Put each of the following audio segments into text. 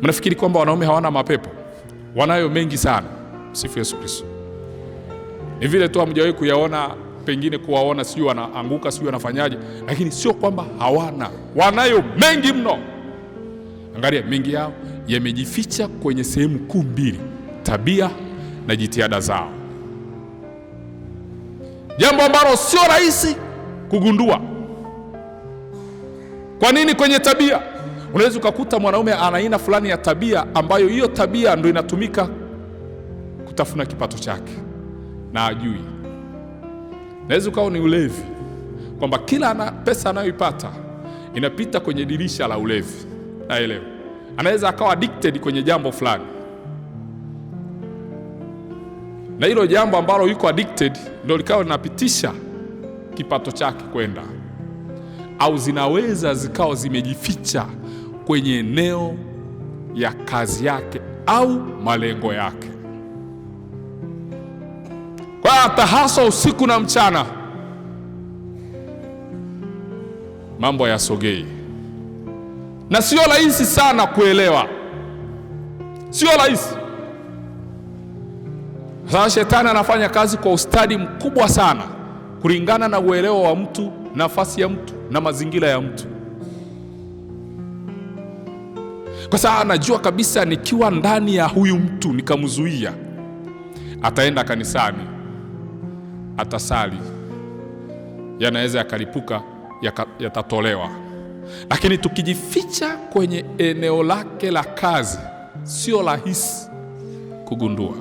Mnafikiri kwamba wanaume hawana mapepo? Wanayo mengi sana. Sifu Yesu Kristo. Ni vile tu hamjawahi kuyaona, pengine kuwaona, sijui wanaanguka, sijui wanafanyaje, lakini sio kwamba hawana. Wanayo mengi mno. Angalia, mengi yao yamejificha kwenye sehemu kuu mbili: tabia na jitihada zao. Jambo ambalo sio rahisi kugundua. Kwa nini kwenye tabia? Unaweza ukakuta mwanaume ana aina fulani ya tabia ambayo hiyo tabia ndio inatumika kutafuna kipato chake na ajui. Unaweza ukawa ni ulevi, kwamba kila pesa anayoipata inapita kwenye dirisha la ulevi. Naelewa. Anaweza akawa addicted kwenye jambo fulani, na hilo jambo ambalo yuko addicted ndio likawa linapitisha kipato chake kwenda, au zinaweza zikawa zimejificha kwenye eneo ya kazi yake au malengo yake. Kwa hata hasa usiku na mchana mambo yasogei, na sio rahisi sana kuelewa, sio rahisi. Sasa shetani anafanya kazi kwa ustadi mkubwa sana kulingana na uelewa wa mtu, nafasi ya mtu na mazingira ya mtu. Kwa sababu anajua kabisa, nikiwa ndani ya huyu mtu nikamzuia, ataenda kanisani, atasali, yanaweza yakalipuka, yatatolewa. Lakini tukijificha kwenye eneo lake la kazi, sio rahisi kugundua.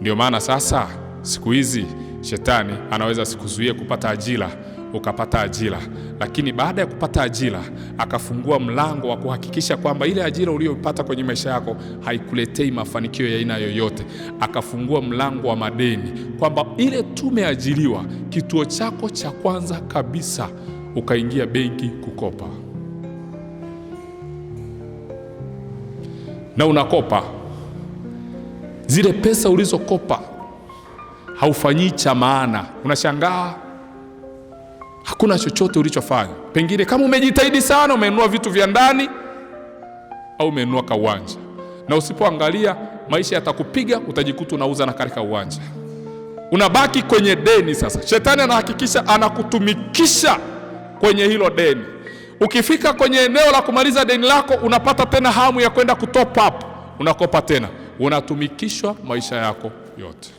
Ndio maana sasa siku hizi shetani anaweza sikuzuie kupata ajira, ukapata ajira, lakini baada ya kupata ajira akafungua mlango wa kuhakikisha kwamba ile ajira uliyopata kwenye maisha yako haikuletei mafanikio ya aina yoyote. Akafungua mlango wa madeni, kwamba ile tumeajiriwa, kituo chako cha kwanza kabisa ukaingia benki kukopa, na unakopa zile pesa ulizokopa, haufanyii cha maana. Unashangaa hakuna chochote ulichofanya. Pengine kama umejitahidi sana, umenunua vitu vya ndani au umenunua kauwanja, na usipoangalia maisha yatakupiga, utajikuta unauza na katika uwanja, unabaki kwenye deni. Sasa shetani anahakikisha anakutumikisha kwenye hilo deni. Ukifika kwenye eneo la kumaliza deni lako, unapata tena hamu ya kwenda kutop up, unakopa tena, unatumikishwa maisha yako yote.